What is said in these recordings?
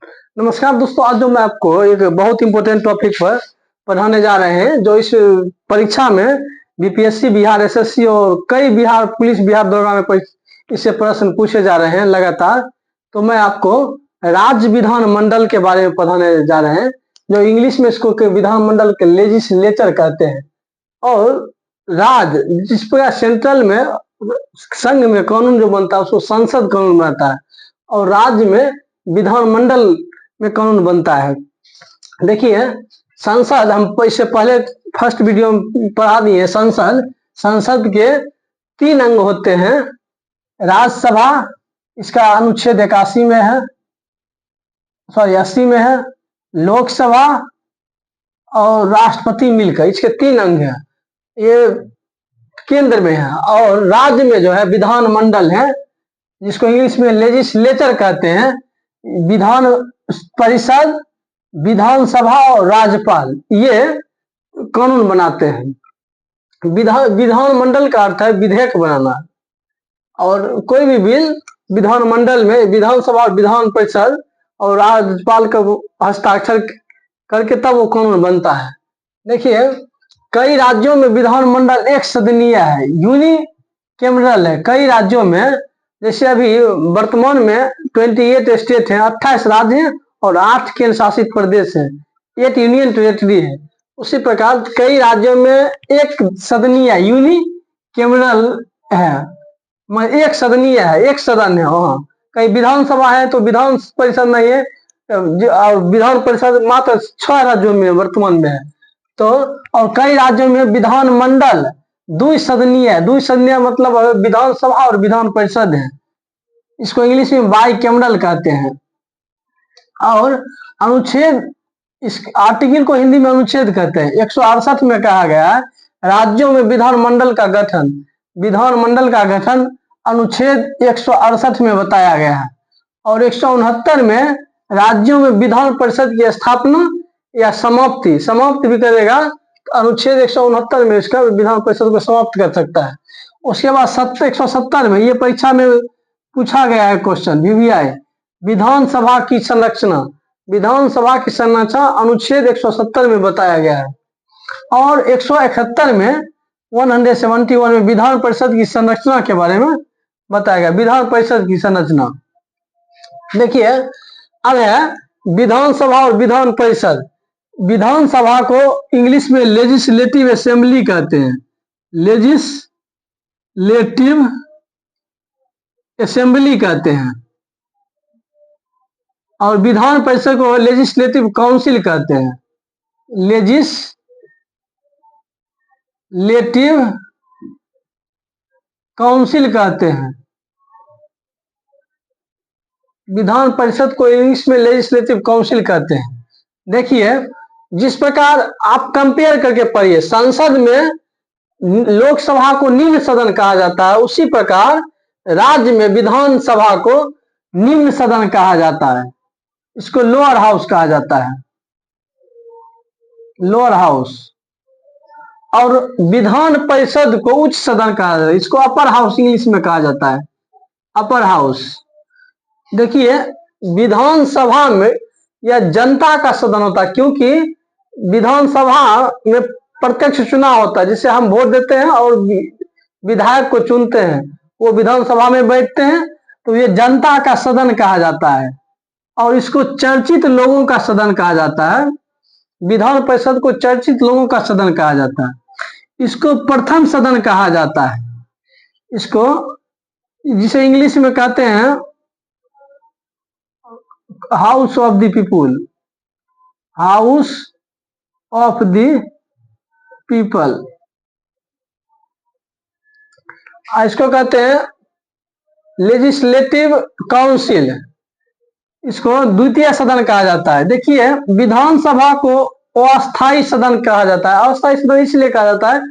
नमस्कार दोस्तों, आज जो मैं आपको एक बहुत इंपॉर्टेंट टॉपिक पर पढ़ाने जा रहे हैं, जो इस परीक्षा में बीपीएससी बिहार, एसएससी और कई बिहार पुलिस, बिहार दरोगा में इससे प्रश्न पूछे जा रहे हैं लगातार। तो मैं आपको राज्य विधानमंडल के बारे में पढ़ाने जा रहे हैं, जो इंग्लिश में इसको विधानमंडल के लेजिस्लेचर कहते हैं। और राज्य, जिस प्रकार सेंट्रल में संघ में कानून जो बनता है उसको संसद कानून बनता है, और राज्य में विधानमंडल में कानून बनता है। देखिए, संसद हम इससे पहले फर्स्ट वीडियो में पढ़ा दिए। संसद के 3 अंग होते हैं। राज्यसभा, इसका अनुच्छेद 81 में है, सॉरी 80 में है। लोकसभा और राष्ट्रपति मिलकर इसके 3 अंग हैं, ये केंद्र में है। और राज्य में जो है विधानमंडल है, जिसको इंग्लिश में लेजिस्लेचर कहते हैं। विधान परिषद, विधानसभा और राज्यपाल ये कानून बनाते हैं। विधानमंडल का अर्थ है विधेयक बनाना, और कोई भी बिल विधानमंडल में विधानसभा और विधान परिषद और राज्यपाल का हस्ताक्षर करके तब वो कानून बनता है। देखिए, कई राज्यों में विधानमंडल एक सदनीय है, यूनिकैमरल है। कई राज्यों में, जैसे अभी वर्तमान में 28 स्टेट है, 28 राज्य हैं और 8 केंद्र शासित प्रदेश है, 8 यूनियन टेरिटरी है। उसी प्रकार कई राज्यों में एक सदनीय यूनिकैमरल है, एक सदनीय है, एक सदन है। वहाँ कई विधानसभा है तो विधान परिषद नहीं है, और विधान परिषद मात्र 6 राज्यों में वर्तमान में है। तो और कई राज्यों में विधानमंडल द्विसदनीय है। द्विसदनीय मतलब विधानसभा और विधान परिषद है, इसको इंग्लिश में बाइकैमरल कहते हैं। और अनुच्छेद, इस आर्टिकल को हिंदी में अनुच्छेद कहते हैं। 168 में कहा गया है राज्यों में विधानमंडल का गठन। विधानमंडल का गठन अनुच्छेद 168 में बताया गया है। और 169 में राज्यों में विधान परिषद की स्थापना या समाप्ति भी करेगा, अनुच्छेद 169 में इसका विधान परिषद को समाप्त कर सकता है। उसके बाद 170 में, ये परीक्षा में पूछा गया है क्वेश्चन, वीवीआई, विधानसभा की संरचना। विधानसभा की संरचना अनुच्छेद 170 में बताया गया है। और 171 में, 171 में विधान परिषद की संरचना के बारे में बताया गया। विधान परिषद की संरचना देखिए, अब है विधानसभा और विधान परिषद। विधानसभा को इंग्लिश में लेजिस्लेटिव असेंबली कहते हैं, लेजिस्लेटिव असेंबली कहते हैं। और विधान परिषद को लेजिस्लेटिव काउंसिल कहते हैं, लेजिस्लेटिव काउंसिल कहते हैं। विधान परिषद को इंग्लिश में लेजिस्लेटिव काउंसिल कहते हैं। देखिए, जिस प्रकार आप कंपेयर करके पढ़िए, संसद में लोकसभा को निम्न सदन कहा जाता है, उसी प्रकार राज्य में विधानसभा को निम्न सदन कहा जाता है, इसको लोअर हाउस कहा जाता है, लोअर हाउस। और विधान परिषद को उच्च सदन कहा जाता है, इसको अपर हाउस इंग्लिश में कहा जाता है, अपर हाउस। देखिए, विधानसभा में यह जनता का सदन होता है, क्योंकि विधानसभा में प्रत्यक्ष चुनाव होता है, जिसे हम वोट देते हैं और विधायक को चुनते हैं, वो विधानसभा में बैठते हैं, तो ये जनता का सदन कहा जाता है। और इसको चर्चित लोगों का सदन कहा जाता है। विधान परिषद को चर्चित लोगों का सदन कहा जाता है। इसको प्रथम सदन कहा जाता है, इसको, जिसे इंग्लिश में कहते हैं house of the people, house of the people. इसको कहते हैं लेजिस्लेटिव काउंसिल, इसको द्वितीय सदन कहा जाता है। देखिए, विधानसभा को अस्थायी सदन कहा जाता है। अस्थायी सदन इसलिए कहा जाता है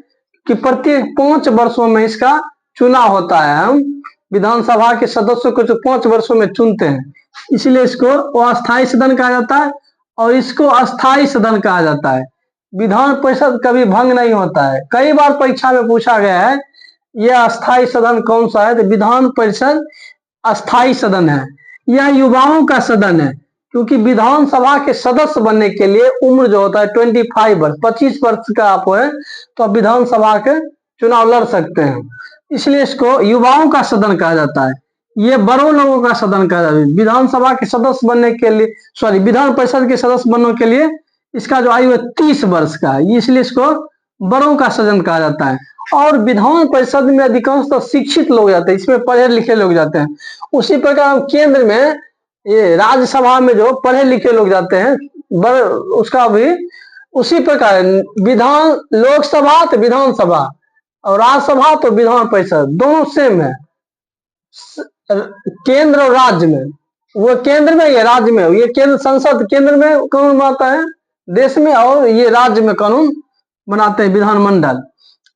कि प्रत्येक 5 वर्षों में इसका चुनाव होता है। हम विधानसभा के सदस्यों को जो 5 वर्षों में चुनते हैं, इसलिए इसको अस्थायी सदन कहा जाता है और इसको अस्थायी सदन कहा जाता है। विधान परिषद कभी भंग नहीं होता है। कई बार परीक्षा में पूछा गया है यह अस्थायी सदन कौन सा है, तो विधान परिषद अस्थायी सदन है। यह युवाओं का सदन है, क्योंकि विधानसभा के सदस्य बनने के लिए उम्र जो होता है 25 वर्ष, 25 वर्ष का आप है तो आप विधानसभा के चुनाव लड़ सकते हैं। इसलिए इसको युवाओं का सदन कहा जाता है। ये बड़ों लोगों का सदन कहा जाता है। विधानसभा के सदस्य बनने के लिए, सॉरी, विधान परिषद के सदस्य बनने के लिए इसका जो आयु है 30 वर्ष का है, इसलिए इसको बड़ों का सदन कहा जाता है। और विधान परिषद में अधिकांशतः शिक्षित लोग जाते हैं, इसमें पढ़े लिखे लोग जाते हैं। उसी प्रकार केंद्र में, ये राज्यसभा में जो पढ़े लिखे लोग जाते हैं, उसका भी उसी प्रकार विधान, लोकसभा तो विधानसभा और राज्यसभा तो विधान परिषद दोनों सेम है। केंद्र और राज्य में, वो केंद्र में या राज्य में, ये केंद्र संसद केंद्र में कानून बनाता है देश में, और ये राज्य में कानून बनाते हैं विधानमंडल।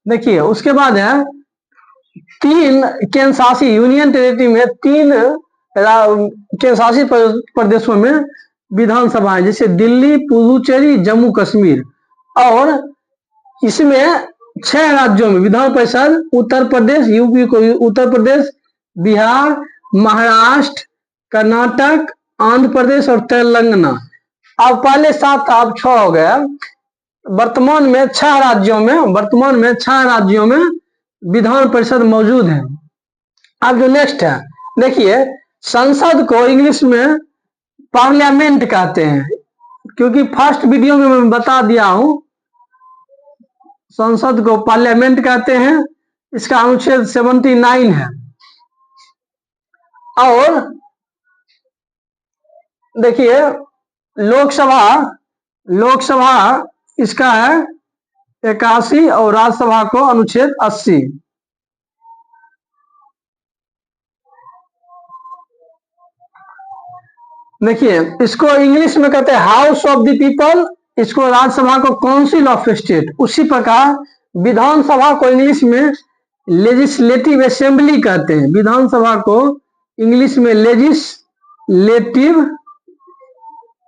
देखिए उसके बाद है 3 केंद्र शासित यूनियन टेरिटरी में, 3 केंद्र शासित प्रदेशों में विधानसभा है, जैसे दिल्ली, पुदुचेरी, जम्मू कश्मीर। और इसमें 6 राज्यों में विधान परिषद, उत्तर प्रदेश, यूपी को उत्तर प्रदेश, बिहार, महाराष्ट्र, कर्नाटक, आंध्र प्रदेश और तेलंगाना। अब पहले 7 था, अब 6 हो गया। वर्तमान में 6 राज्यों में विधान परिषद मौजूद है। अब जो नेक्स्ट है, देखिए संसद को इंग्लिश में पार्लियामेंट कहते हैं, क्योंकि फर्स्ट वीडियो में मैं बता दिया हूं, संसद को पार्लियामेंट कहते हैं। इसका अनुच्छेद 79 है। और देखिए लोकसभा इसका है 81 और राज्यसभा को अनुच्छेद 80। देखिए इसको इंग्लिश में कहते हैं हाउस ऑफ द पीपल, इसको राज्यसभा को काउंसिल ऑफ स्टेट। उसी प्रकार विधानसभा को इंग्लिश में लेजिस्लेटिव असेंबली कहते हैं। विधानसभा को इंग्लिश में लेजिस्लेटिव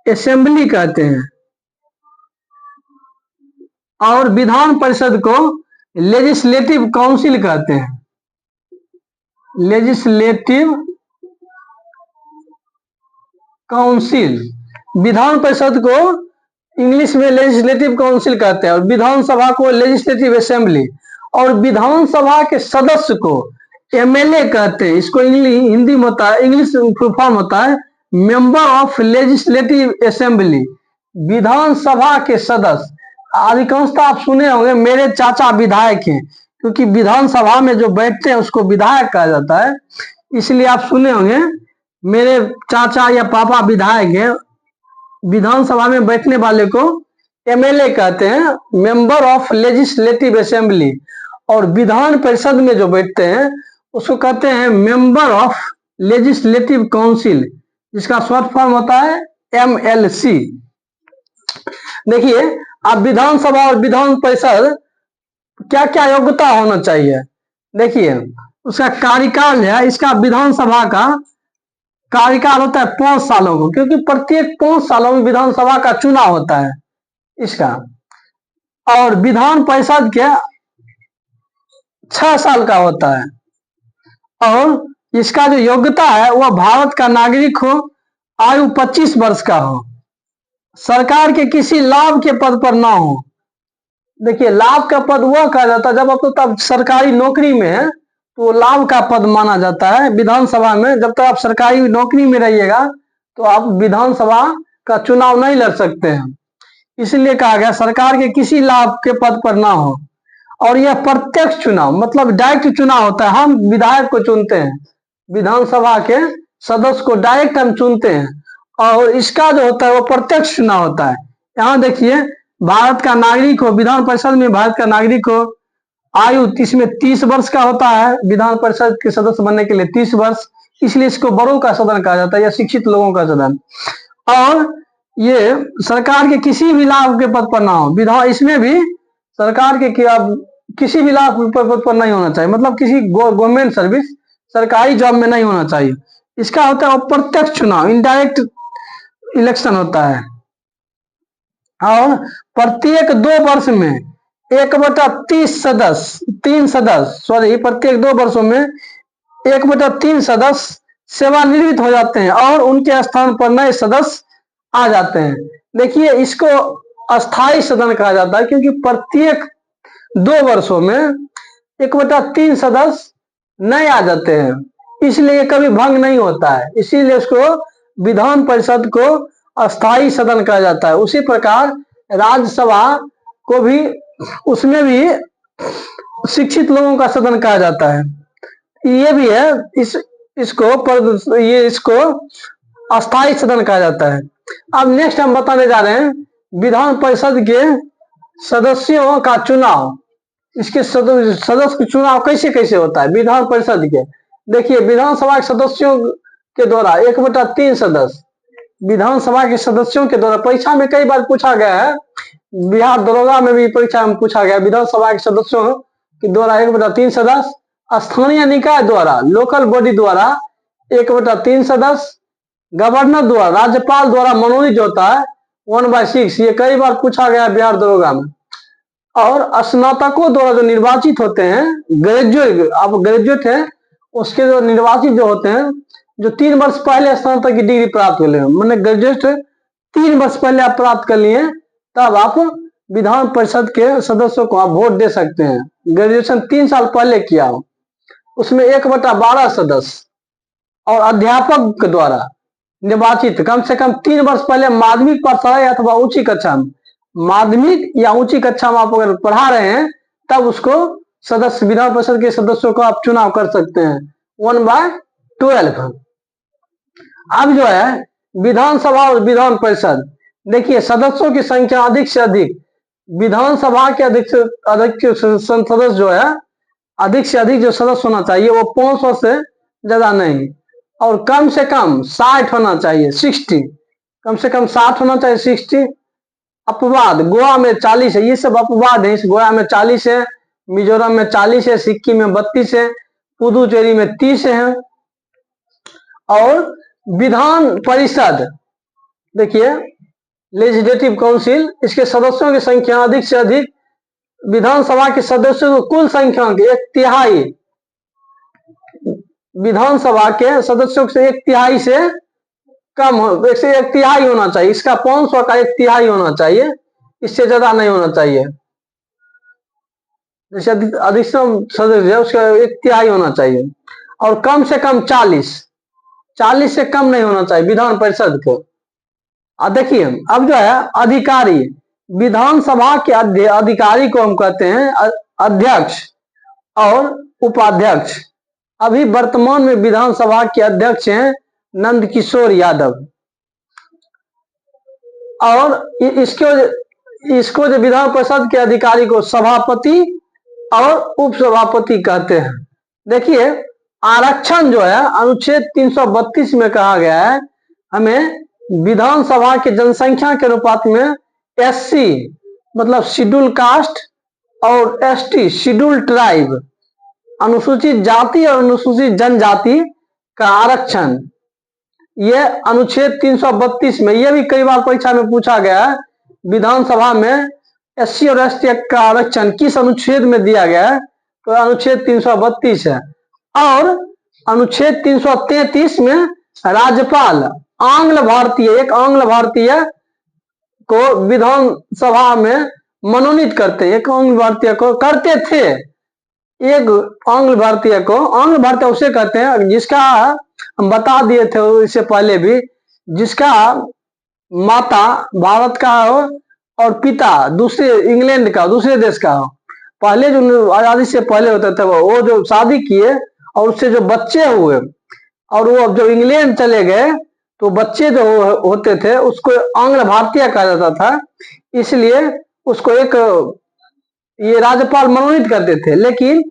असेंबली कहते हैं, और विधान परिषद को लेजिस्लेटिव काउंसिल कहते हैं। लेजिस्लेटिव काउंसिल, विधान परिषद को इंग्लिश में लेजिस्लेटिव काउंसिल कहते हैं, और विधानसभा को लेजिस्लेटिव असेंबली। और विधानसभा के सदस्य को एमएलए कहते हैं। इसको हिंदी में होता है, इंग्लिश फुल फॉर्म होता है मेंबर ऑफ लेजिस्लेटिव असेंबली। विधानसभा के सदस्य अधिकांशतः आप सुने होंगे, मेरे चाचा विधायक हैं, क्योंकि विधानसभा में जो बैठते हैं उसको विधायक कहा जाता है। इसलिए आप सुने होंगे मेरे चाचा या पापा विधायक हैं। विधानसभा में बैठने वाले को एमएलए कहते हैं, मेंबर ऑफ लेजिस्लेटिव असेंबली। और विधान परिषद में जो बैठते हैं उसको कहते हैं मेंबर ऑफ लेजिस्लेटिव काउंसिल, जिसका शॉर्ट फॉर्म होता है एमएलसी। देखिए अब विधानसभा और विधान परिषद क्या क्या योग्यता होना चाहिए। देखिए उसका कार्यकाल है, इसका विधानसभा का कार्यकाल होता है 5 सालों को, क्योंकि प्रत्येक 5 सालों में विधानसभा का चुनाव होता है इसका। और विधान परिषद के 6 साल का होता है। और इसका जो योग्यता है वह भारत का नागरिक हो, आयु 25 वर्ष का हो, सरकार के किसी लाभ के पद पर ना हो। देखिए लाभ का पद वह कहा जाता है जब आप तब सरकारी नौकरी में है तो लाभ का पद माना जाता है। विधानसभा में जब तक आप सरकारी नौकरी में रहिएगा तो आप विधानसभा का चुनाव नहीं लड़ सकते हैं। इसलिए कहा गया सरकार के किसी लाभ के पद पर ना हो। और यह प्रत्यक्ष चुनाव, मतलब डायरेक्ट चुनाव होता है। हम विधायक को चुनते हैं, विधानसभा के सदस्य को डायरेक्ट हम चुनते हैं, और इसका जो होता है वो प्रत्यक्ष चुनाव होता है। यहाँ देखिए भारत का नागरिक हो, विधान परिषद में भारत का नागरिक हो, आयु इसमें 30 वर्ष का होता है। विधान परिषद के सदस्य बनने के लिए 30 वर्ष, इसलिए इसको बड़ों का सदन कहा जाता है या शिक्षित लोगों का सदन। और ये सरकार के किसी भी लाभ के पद पर ना हो। विधान इसमें भी सरकार के किसी भी लाभ पद पर नहीं होना चाहिए, मतलब किसी गवर्नमेंट सर्विस, सरकारी जॉब में नहीं होना चाहिए। इसका होता है अप्रत्यक्ष चुनाव, इनडायरेक्ट इलेक्शन होता है। और प्रत्येक 2 वर्ष में 1/3 सदस्य प्रत्येक 2 वर्षों में 1/3 सदस्य सेवानिवृत्त हो जाते हैं और उनके स्थान पर नए सदस्य आ जाते हैं। देखिए, इसको अस्थाई सदन कहा जाता है, क्योंकि प्रत्येक 2 वर्षों में 1/3 सदस्य नए आ जाते हैं, इसलिए कभी भंग नहीं होता है, इसीलिए उसको विधान परिषद को अस्थाई सदन कहा जाता है। उसी प्रकार राज्यसभा को भी, उसमें भी शिक्षित लोगों का सदन कहा जाता है। ये भी है, इसको अस्थाई सदन कहा जाता है। अब नेक्स्ट हम बताने जा रहे हैं विधान परिषद के सदस्यों का चुनाव। इसके सदस्य का चुनाव कैसे कैसे होता है विधान परिषद के। देखिए, विधानसभा के सदस्यों के द्वारा 1/3 सदस्य, विधानसभा के सदस्यों के द्वारा, परीक्षा में कई बार पूछा गया है, बिहार दरोगा में भी परीक्षा में पूछा गया, विधानसभा के सदस्यों के द्वारा 1/3 सदस्य, स्थानीय निकाय द्वारा, लोकल बॉडी द्वारा 1/3 सदस्य, गवर्नर द्वारा, राज्यपाल द्वारा मनोनीत होता है 1/6। ये कई बार पूछा गया बिहार दरोगा में। और स्नातकों द्वारा जो निर्वाचित होते हैं, ग्रेजुएट, आप ग्रेजुएट हैं, उसके जो निर्वाचित जो होते हैं, जो 3 वर्ष पहले स्नातक की डिग्री प्राप्त कर लिए, मैंने ग्रेजुएट 3 वर्ष पहले आप प्राप्त कर लिए, तब आप विधान परिषद के सदस्यों को आप वोट दे सकते हैं। ग्रेजुएशन 3 साल पहले किया हो, उसमें 1/12 सदस्य। और अध्यापक के द्वारा निर्वाचित कम से कम 3 वर्ष पहले माध्यमिक पाठशाला अथवा उच्च कक्षा में, माध्यमिक या ऊंची कक्षा में आप अगर पढ़ा रहे हैं, तब उसको सदस्य, विधान परिषद के सदस्यों को आप चुनाव कर सकते हैं 1/12। अब जो है विधानसभा और विधान परिषद, देखिए सदस्यों की संख्या अधिक से अधिक, विधानसभा के अधिक सदस्य जो है, अधिक से अधिक जो सदस्य होना चाहिए वो 500 से ज्यादा नहीं, और कम से कम 60 होना चाहिए, 60, कम से कम 60 होना चाहिए, 60। अपवाद, गोवा में 40 है, ये सब अपवाद है। इस गोवा में 40 है, मिजोरम में 40 है, सिक्किम में 32 है, पुदुचेरी में 30 है। और विधान परिषद, देखिए लेजिस्लेटिव काउंसिल, इसके सदस्यों की संख्या अधिक से अधिक, विधानसभा के सदस्यों की कुल संख्या के 1/3, विधानसभा के सदस्यों से 1/3 से कम हो, वैसे 1/3 होना चाहिए, इसका 500 का 1/3 होना चाहिए, इससे ज्यादा नहीं होना चाहिए। जैसे अधिकतम सदस्य है उसका 1/3 होना चाहिए, और कम से कम 40 से कम नहीं होना चाहिए विधान परिषद को। देखिए, अब जो है अधिकारी, विधानसभा के अधिकारी को हम कहते हैं अध्यक्ष और उपाध्यक्ष। अभी वर्तमान में विधानसभा के अध्यक्ष हैं नंद किशोर यादव, और इसको जो विधान परिषद के अधिकारी को सभापति और उपसभापति कहते हैं। देखिए, आरक्षण जो है अनुच्छेद 332 में कहा गया है, हमें विधानसभा के जनसंख्या के अनुपात में SC मतलब शेड्यूल कास्ट और ST शेड्यूल ट्राइब, अनुसूचित जाति और अनुसूचित जनजाति का आरक्षण, ये अनुच्छेद 332 में, यह भी कई बार परीक्षा में पूछा गया है, विधानसभा में SC और ST का आरक्षण किस अनुच्छेद में दिया गया है, तो अनुच्छेद 332 है। और अनुच्छेद 333 में राज्यपाल आंग्ल भारतीय, एक आंग्ल भारतीय को विधानसभा में मनोनीत करते हैं, एक आंग्ल भारतीय को करते थे, एक आंग्ल भारतीय को, आंग्ल भारतीय उसे कहते हैं जिसका, हम बता दिए थे इससे पहले भी, जिसका माता भारत का हो और पिता दूसरे इंग्लैंड का, दूसरे देश का हो। पहले जो आजादी से पहले होता था वो जो शादी किए और उससे जो बच्चे हुए, और वो अब जब इंग्लैंड चले गए तो बच्चे जो होते थे उसको आंग्ल भारतीय कहा जाता था, इसलिए उसको एक ये राज्यपाल मनोनीत करते थे। लेकिन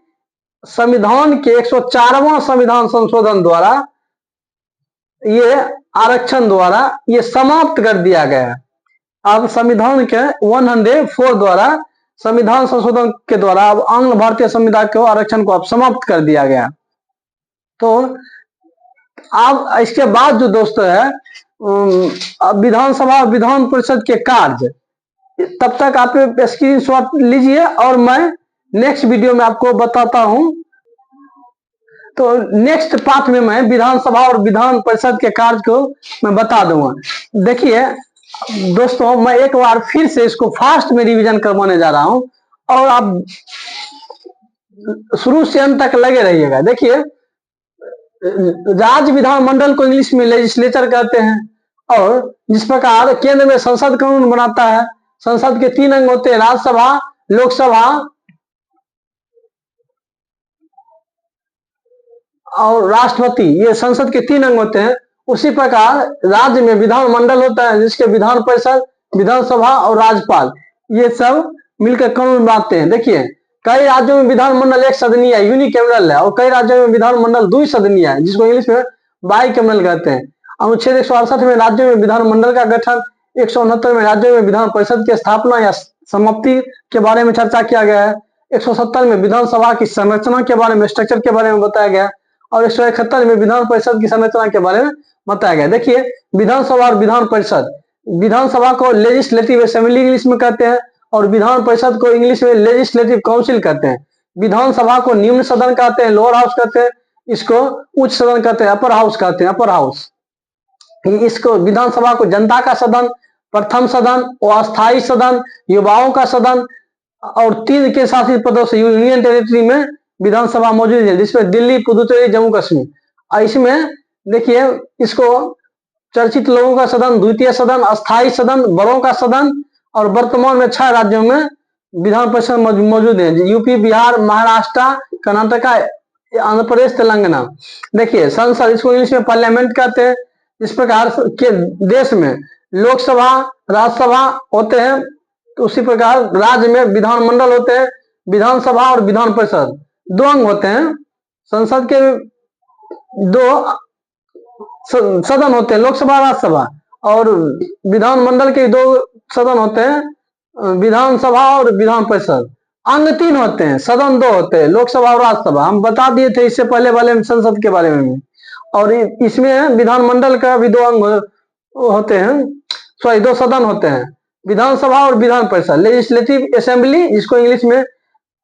संविधान के 104वां संविधान संशोधन द्वारा, ये आरक्षण द्वारा ये समाप्त कर दिया गया। अब संविधान के 104 द्वारा, संविधान संशोधन के द्वारा अब आंग्ल भारतीय समुदाय के आरक्षण को अब समाप्त कर दिया गया। तो अब इसके बाद जो दोस्तों है विधानसभा विधान परिषद के कार्य, तब तक आप स्क्रीनशॉट लीजिए और मैं नेक्स्ट वीडियो में आपको बताता हूं। तो नेक्स्ट पार्ट में मैं विधानसभा और विधान परिषद के कार्य को मैं बता दूंगा। देखिए, दोस्तों मैं एक बार फिर से इसको फास्ट में रिवीजन करवाने जा रहा हूं और आप शुरू से अंत तक लगे रहिएगा। देखिए, राज्य विधानमंडल को इंग्लिश में लेजिस्लेचर कहते हैं और जिस प्रकार केंद्र में संसद कानून बनाता है, संसद के 3 अंग होते हैं, राज्यसभा, लोकसभा और राष्ट्रपति, ये संसद के 3 अंग होते हैं। उसी प्रकार राज्य में विधानमंडल होता है जिसके विधान परिषद, विधानसभा और राज्यपाल ये सब मिलकर कानून बनाते हैं। देखिए, कई राज्यों में विधानमंडल एक सदनीय है, यूनिकैमरल है, और कई राज्यों में विधानमंडल द्विसदनीय है जिसको इंग्लिश में बाइकैमरल कहते हैं। अनुच्छेद 168 में राज्यों में विधानमंडल का गठन, 169 में राज्यों में विधान परिषद की स्थापना या समाप्ति के बारे में चर्चा किया गया है, 170 में विधानसभा की संरचना के बारे में, स्ट्रक्चर के बारे में बताया गया और 171 में विधान परिषद की संरचना के बारे में बताया गया। देखिए, विधानसभा और विधान परिषद, विधानसभा को लेजिस्लेटिव असेंबली इंग्लिश में कहते हैं और विधान परिषद को इंग्लिश में लेजिस्लेटिव काउंसिल कहते हैं। विधानसभा को निम्न सदन कहते हैं, लोअर हाउस कहते हैं, इसको उच्च सदन कहते हैं, अपर हाउस कहते हैं, अपर हाउस। इसको विधानसभा को जनता का सदन, प्रथम सदन, अस्थायी सदन, युवाओं का सदन और 3 के शासित प्रदेश यूनियन टेरिटरी में विधानसभा मौजूद है जिसमें दिल्ली, पुदुचेरी, जम्मू कश्मीर। इसमें देखिए, इसको चर्चित लोगों का सदन, द्वितीय सदन, अस्थायी सदन, बड़ों का सदन और वर्तमान में 6 राज्यों में विधान परिषद मौजूद है, यूपी, बिहार, महाराष्ट्र, कर्नाटका, आंध्र प्रदेश, तेलंगाना। देखिए, संसद, इसको इंग्लिश में पार्लियामेंट कहते हैं। इस प्रकार के देश में लोकसभा, राज्यसभा होते हैं, तो उसी प्रकार राज्य में विधानमंडल होते हैं, विधानसभा और विधान परिषद 2 अंग होते हैं। संसद के 2 सदन होते हैं, लोकसभा, राज्यसभा, और विधानमंडल के 2 सदन होते हैं, विधानसभा और विधान परिषद। अंग 3 होते हैं, सदन 2 होते हैं, लोकसभा और राज्यसभा। हम बता दिए थे इससे पहले वाले संसद के बारे में। और इसमें विधानमंडल का भी 2 अंग होते हैं, सॉरी 2 सदन होते हैं, विधानसभा और विधान परिषद। लेजिस्लेटिव असेंबली, जिसको इंग्लिश में,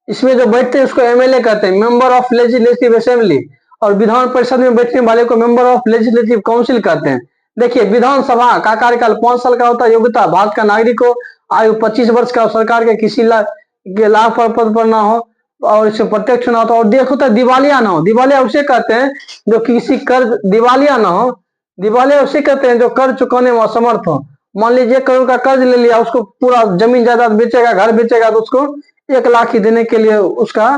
इसमें जो बैठते हैं उसको एमएलए कहते हैं, मेंबर ऑफ लेजिस्लेटिव असेंबली, और विधान परिषद में बैठने वाले को मेंबर ऑफ लेजिस्लेटिव काउंसिल कहते हैं। देखिए, विधानसभा का कार्यकाल 5 साल का होता है। योग्यता, भारत का नागरिक हो, आयु 25 वर्ष का, सरकार के किसी लाभ पद पर ना हो और इससे प्रत्यक्ष चुनाव हो, और देखो तो दिवालिया ना हो। दिवालिया उसे कहते हैं जो किसी कर्ज, दिवालिया ना हो, दिवालिया उसे कहते हैं जो कर्ज चुकाने में असमर्थ हो। मान लीजिए 1 करोड़ का कर्ज ले लिया, उसको पूरा जमीन जायदाद बेचेगा, घर बेचेगा, तो उसको 1 लाख ही देने के लिए उसका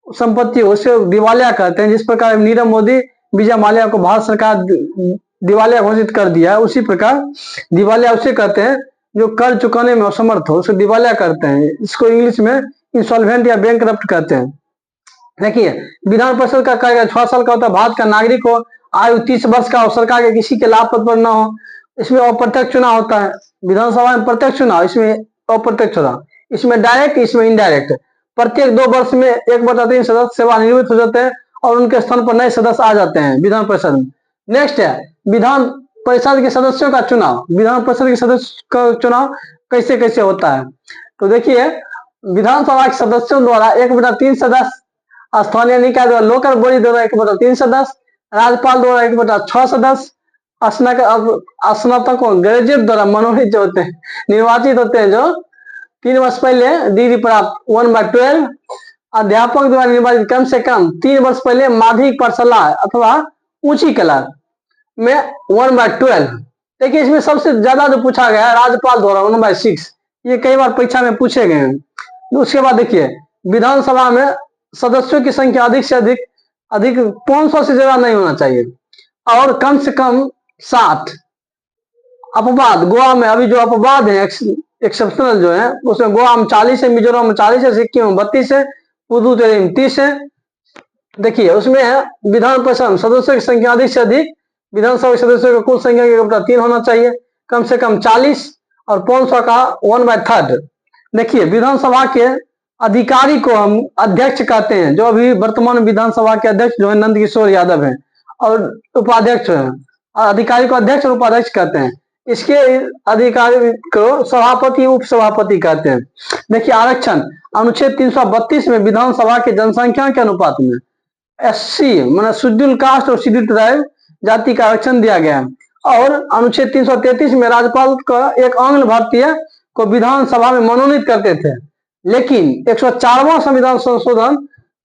संपत्ति, उसे दिवालिया कहते हैं। जिस प्रकार नीरव मोदी, विजय माल्या को भारत सरकार दिवालिया घोषित कर दिया है, उसी प्रकार दिवालिया उसे कहते हैं जो कर्ज चुकाने में असमर्थ हो, उसे दिवालिया करते हैं। इसको इंग्लिश में इंसॉल्वेंट या बैंकरप्ट कहते हैं। देखिए, विधान परिषद का कार्यकाल 6 साल का होता है। भारत का नागरिक हो, आयु 30 वर्ष का हो, सरकार के किसी के लाभ पद पर न हो। इसमें अप्रत्यक्ष चुनाव होता है। विधानसभा में प्रत्यक्ष चुनाव, इसमें अप्रत्यक्ष चुनाव, इसमें डायरेक्ट, इसमें इनडायरेक्ट। प्रत्येक 2 वर्ष में 1/3 सदस्य सेवानिवृत्त हो जाते हैं और उनके स्थान पर नए सदस्य आ जाते हैं विधान परिषद में। नेक्स्ट है विधान परिषद के सदस्यों का चुनाव। विधान परिषद के सदस्य का चुनाव कैसे कैसे होता है, तो देखिए, विधानसभा के सदस्यों द्वारा 1/3 सदस्य, स्थानीय निकाय द्वारा, लोकल बॉडी द्वारा 1/3 सदस्य, राज्यपाल द्वारा 1/6 सदस्य, स्नातकों, ग्रेजुएट द्वारा मनोनीत जो होते हैं, निर्वाचित होते हैं, जो 3 वर्ष पहले डिग्री प्राप्त 1/12, अध्यापक द्वारा निर्वाचित कम से कम 3 वर्ष पहले माध्यमिक पाठशाला अथवा ऊंची कला में 1/12। देखिए, इसमें सबसे ज्यादा जो पूछा गया है राज्यपाल द्वारा 1/6, ये कई बार परीक्षा में पूछे गए हैं। उसके बाद देखिए, विधानसभा में सदस्यों की संख्या अधिक से अधिक 500 से ज्यादा नहीं होना चाहिए और कम से कम 60। अपवाद, गोवा में अभी जो अपवाद है एक्सेप्शनल जो है, उसमें गोवा में 40 है, मिजोरम में 40 है, सिक्किम में 32 है, पुदुचेरी में 30 है। देखिए, उसमें है विधान परिषद सदस्यों की संख्या अधिक से अधिक, विधानसभा के सदस्यों की कुल संख्या के 1/3 होना चाहिए, कम से कम 40 और 500 का 1/3। देखिए, विधानसभा के अधिकारी को हम अध्यक्ष कहते हैं, जो अभी वर्तमान विधानसभा के अध्यक्ष जो है नंद किशोर यादव है, और उपाध्यक्ष है। अधिकारी को अध्यक्ष और उपाध्यक्ष कहते हैं। इसके अधिकारी को सभापति, उप सभापति कहते हैं। देखिए, आरक्षण, अनुच्छेद 332 में विधानसभा के जनसंख्या के अनुपात में SC मतलब शेड्यूल कास्ट और शेड्यूल ट्राइब जाति का आरक्षण दिया गया है। और अनुच्छेद 333 में राज्यपाल का एक आंग्ल भारतीय को विधानसभा में मनोनीत करते थे, लेकिन 104वां संविधान संशोधन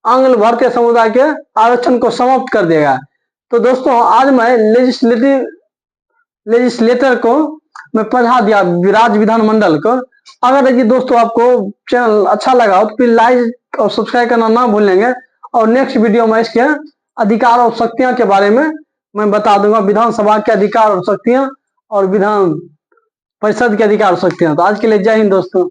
आंग्ल भारतीय समुदाय के आरक्षण को समाप्त कर देगा। तो दोस्तों आज मैं लेजिस्लेटर को मैं पढ़ा दिया, राज्य विधानमंडल को। अगर यदि दोस्तों आपको चैनल अच्छा लगा हो तो प्लीज लाइक और सब्सक्राइब करना ना भूलेंगे, और नेक्स्ट वीडियो में इसके अधिकार और शक्तियां के बारे में मैं बता दूंगा, विधानसभा के अधिकार और शक्तियां और विधान परिषद के अधिकार और शक्तियां। तो आज के लिए जय हिंद दोस्तों।